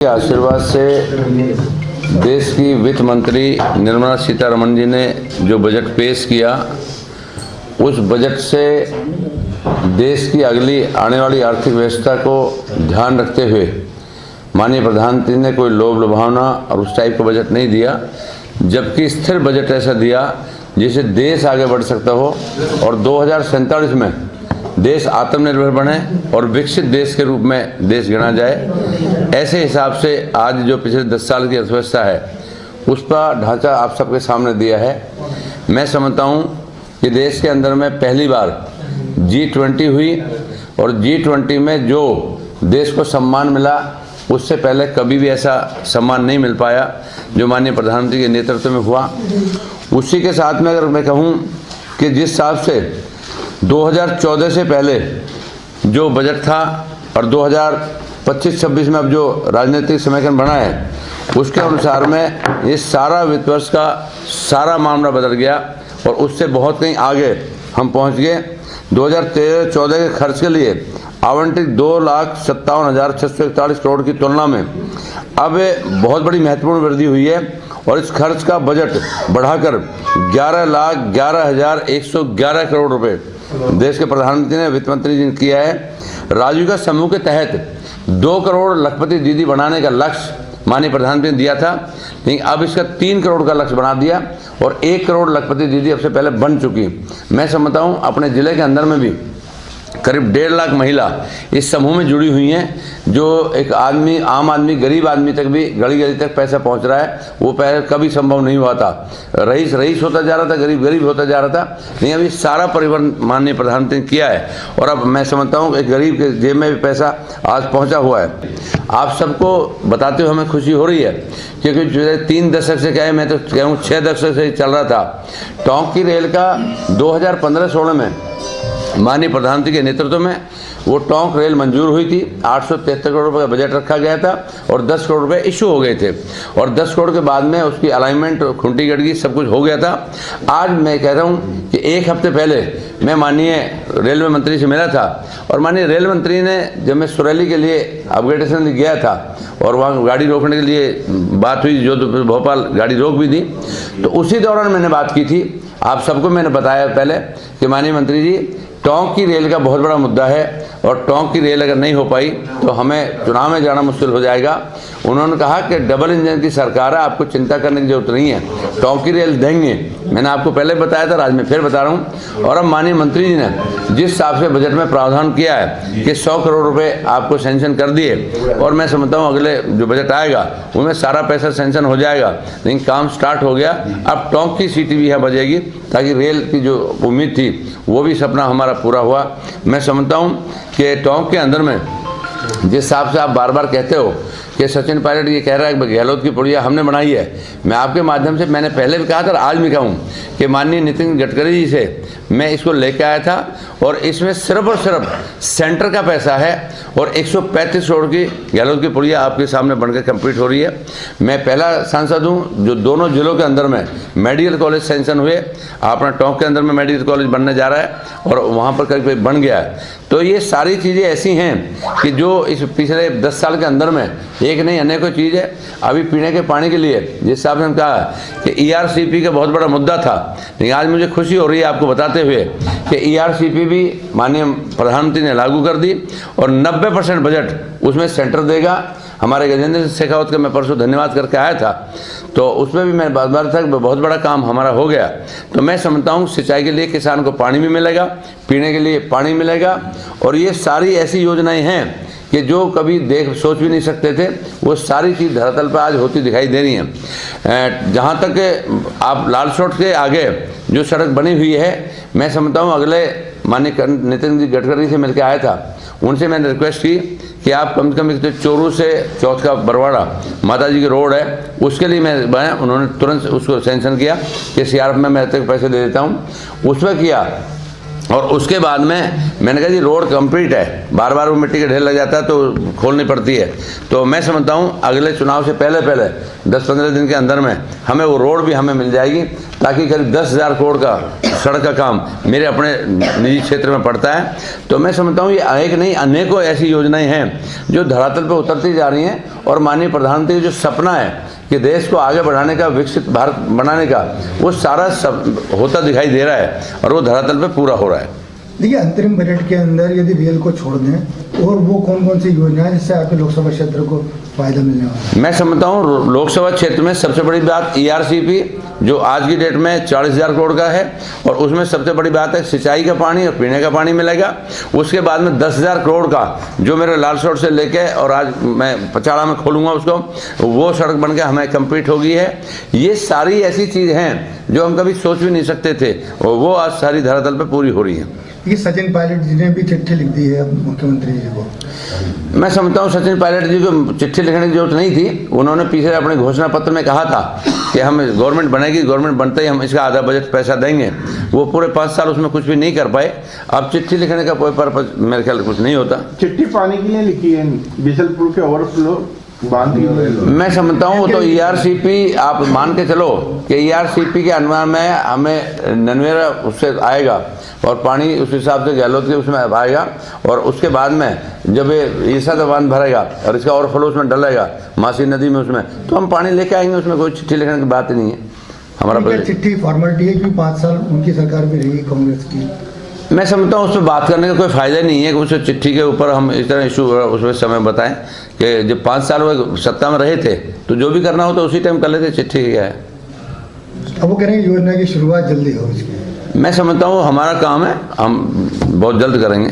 के आशीर्वाद से देश की वित्त मंत्री निर्मला सीतारमण जी ने जो बजट पेश किया, उस बजट से देश की अगली आने वाली आर्थिक व्यवस्था को ध्यान रखते हुए माननीय प्रधानमंत्री ने कोई लोभ लुभावना और उस टाइप का बजट नहीं दिया, जबकि स्थिर बजट ऐसा दिया जिससे देश आगे बढ़ सकता हो और 2047 में देश आत्मनिर्भर बने और विकसित देश के रूप में देश गिना जाए। ऐसे हिसाब से आज जो पिछले 10 साल की अर्थव्यवस्था है उसका ढांचा आप सबके सामने दिया है। मैं समझता हूँ कि देश के अंदर में पहली बार G20 हुई और G20 में जो देश को सम्मान मिला उससे पहले कभी भी ऐसा सम्मान नहीं मिल पाया जो माननीय प्रधानमंत्री के नेतृत्व में हुआ। उसी के साथ में अगर मैं कहूँ कि जिस हिसाब से 2014 से पहले जो बजट था और 2025-26 में अब जो राजनीतिक समीकरण बना है उसके अनुसार में ये सारा वित्त वर्ष का सारा मामला बदल गया और उससे बहुत कहीं आगे हम पहुंच गए। 2013-14 के खर्च के लिए आवंटित 2,57,641 करोड़ की तुलना में अब बहुत बड़ी महत्वपूर्ण वृद्धि हुई है और इस खर्च का बजट बढ़ाकर 11,11,111 करोड़ रुपए देश के प्रधानमंत्री ने वित्त मंत्री जी ने किया है। राजीव समूह के तहत 2 करोड़ लखपति दीदी बनाने का लक्ष्य माननीय प्रधानमंत्री ने दिया था, लेकिन अब इसका 3 करोड़ का लक्ष्य बना दिया और 1 करोड़ लखपति दीदी अब से पहले बन चुकी। मैं समझता हूँ अपने ज़िले के अंदर में भी करीब 1.5 लाख महिला इस समूह में जुड़ी हुई हैं, जो एक आदमी आम आदमी गरीब आदमी तक भी गली गली तक पैसा पहुंच रहा है। वो पहले कभी संभव नहीं हुआ था, रईस रईस होता जा रहा था, गरीब गरीब होता जा रहा था, नहीं अभी सारा परिवर्तन माननीय प्रधानमंत्री ने किया है और अब मैं समझता हूँ एक गरीब के जेब में भी पैसा आज पहुँचा हुआ है। आप सबको बताते हुए हमें खुशी हो रही है क्योंकि जो 3 दशक से क्या है, मैं तो कहूँ 6 दशक से चल रहा था। टोंक की रेल का 2015-16 में माननीय प्रधानमंत्री के नेतृत्व में वो टोंक रेल मंजूर हुई थी। 873 करोड़ रुपये का बजट रखा गया था और 10 करोड़ रुपये इशू हो गए थे और 10 करोड़ के बाद में उसकी अलाइनमेंट खूंटी गड़गी सब कुछ हो गया था। आज मैं कह रहा हूँ कि 1 हफ्ते पहले मैं माननीय रेलवे मंत्री से मिला था और माननीय रेल मंत्री ने जब मैं सुरैली के लिए अपग्रेडेशन लिए गया था और वहाँ गाड़ी रोकने के लिए बात हुई, जो भोपाल गाड़ी रोक भी दी, तो उसी दौरान मैंने बात की थी। आप सबको मैंने बताया पहले कि माननीय मंत्री जी टोंक की रेल का बहुत बड़ा मुद्दा है और टोंक की रेल अगर नहीं हो पाई तो हमें चुनाव में जाना मुश्किल हो जाएगा। उन्होंने कहा कि डबल इंजन की सरकार है, आपको चिंता करने की जरूरत नहीं है, टोंक की रेल देंगे। मैंने आपको पहले बताया था, आज मैं फिर बता रहा हूँ। और अब माननीय मंत्री जी ने जिस हिसाब से बजट में प्रावधान किया है कि 100 करोड़ रुपए आपको सेंक्शन कर दिए और मैं समझता हूँ अगले जो बजट आएगा उनमें सारा पैसा सेंक्शन हो जाएगा, लेकिन काम स्टार्ट हो गया। अब टोंक की सीटी भी यहाँ बजेगी ताकि रेल की जो उम्मीद थी वो भी सपना हमारा पूरा हुआ। मैं समझता हूँ कि टोंक के अंदर में जिस हिसाब से आप बार बार कहते हो कि सचिन पायलट ये कह रहा है कि गहलोत की पुड़िया हमने बनाई है, मैं आपके माध्यम से मैंने पहले भी कहा था और आज भी कहूँ कि माननीय नितिन गडकरी जी से मैं इसको लेकर आया था और इसमें सिर्फ और सिर्फ सेंटर का पैसा है और 135 करोड़ की गहलोत की पुड़िया आपके सामने बनकर कंप्लीट हो रही है। मैं पहला सांसद हूँ जो दोनों जिलों के अंदर में मेडिकल कॉलेज सेंक्शन हुए। अपना टोंक के अंदर में मेडिकल कॉलेज बनने जा रहा है और वहाँ पर करीब बन गया है। तो ये सारी चीज़ें ऐसी हैं कि जो इस पिछले 10 साल के अंदर में एक नहीं अनेकों चीज़ है। अभी पीने के पानी के लिए जिस हिसाब से हम कहा कि ERCP का बहुत बड़ा मुद्दा था, लेकिन आज मुझे खुशी हो रही है आपको बताते हुए कि ERCP भी माननीय प्रधानमंत्री ने लागू कर दी और 90% बजट उसमें सेंटर देगा। हमारे गजेंद्र शेखावत का मैं परसों धन्यवाद करके आया था, तो उसमें भी मैं बार तक बहुत बड़ा काम हमारा हो गया। तो मैं समझता हूँ सिंचाई के लिए किसान को पानी भी मिलेगा, पीने के लिए पानी मिलेगा और ये सारी ऐसी योजनाएं हैं कि जो कभी सोच भी नहीं सकते थे, वो सारी चीज़ धरातल पर आज होती दिखाई दे रही हैं। जहाँ तक आप लाल चौक के आगे जो सड़क बनी हुई है, मैं समझता हूँ अगले माननीय नितिन गडकरी से मिलकर आया था, उनसे मैंने रिक्वेस्ट की कि आप कम से कम चोरू से चौथ का बरवाड़ा माता जी की रोड है उसके लिए मैं बनाया। उन्होंने तुरंत उसको सेंक्शन किया कि CRF में मैं तक पैसे दे देता हूँ। उसमें किया और उसके बाद में मैंने कहा जी रोड कंप्लीट है, बार बार वो मिट्टी का ढेर लग जाता है तो खोलनी पड़ती है। तो मैं समझता हूँ अगले चुनाव से पहले 10-15 दिन के अंदर में हमें वो रोड भी हमें मिल जाएगी, ताकि करीब 10,000 करोड़ का सड़क का काम मेरे अपने निजी क्षेत्र में पड़ता है। तो मैं समझता हूँ ये एक नहीं अनेकों ऐसी योजनाएं हैं जो धरातल पर उतरती जा रही हैं, और माननीय प्रधानमंत्री जो सपना है कि देश को आगे बढ़ाने का, विकसित भारत बनाने का, वो सारा सब होता दिखाई दे रहा है और वो धरातल पे पूरा हो रहा है। देखिए, अंतरिम बजट के अंदर यदि रेल को छोड़ दें और वो कौन कौन सी योजनाएं जिससे आपके लोकसभा क्षेत्र को फायदा मिलने वाला है? मैं समझता हूँ लोकसभा क्षेत्र में सबसे बड़ी बात ERCP जो आज की डेट में 40,000 करोड़ का है, और उसमें सबसे बड़ी बात है सिंचाई का पानी और पीने का पानी मिलेगा। उसके बाद में 10,000 करोड़ का जो मेरे लालसोट से लेके और आज मैं पचाड़ा में खोलूंगा उसको, वो सड़क बन के हमें कंप्लीट हो गई है। ये सारी ऐसी चीज़ हैं जो हम कभी सोच भी नहीं सकते थे, और वो आज सारी धरातल पर पूरी हो रही है। ये सचिन पायलट जी ने भी चिट्ठी लिख दी है मुख्यमंत्री जी को। मैं समझता हूँ सचिन पायलट जी को चिट्ठी लिखने की जरूरत नहीं थी। उन्होंने पीछे अपने घोषणा पत्र में कहा था कि हम गवर्नमेंट बनेगी, गवर्नमेंट बनते ही हम इसका आधा बजट पैसा देंगे। वो पूरे 5 साल उसमें कुछ भी नहीं कर पाए। अब चिट्ठी लिखने का कोई पर्पज मेरे ख्याल कुछ नहीं होता। चिट्ठी पानी के लिए लिखी है बीसलपुर के ओवरफ्लो बांध की। मैं समझता हूँ तो ERCP आप मान के चलो कि ERCP के अनुमान में हमें ननवेरा उससे आएगा और पानी उस हिसाब से गहलोत के उसमें आएगा, और उसके बाद में जब ये ईसा बांध भरेगा और इसका ओवरफ्लो उसमें डलेगा मासी नदी में, उसमें तो हम पानी लेके आएंगे। उसमें कोई चिट्ठी लिखने की बात ही नहीं है। हमारा चिट्ठी फॉर्मेलिटी है कि 5 साल उनकी सरकार भी रही कांग्रेस की। मैं समझता हूँ उस पर बात करने का कोई फ़ायदा नहीं है कि उस चिट्ठी के ऊपर हम इस तरह इशू उसमें समय बताएं कि जब 5 साल वो सत्ता में रहे थे तो जो भी करना हो तो उसी टाइम कर लेते। चिट्ठी क्या है? अब वो कह रहे हैं योजना की शुरुआत जल्दी हो इसकी। मैं समझता हूँ हमारा काम है, हम बहुत जल्द करेंगे।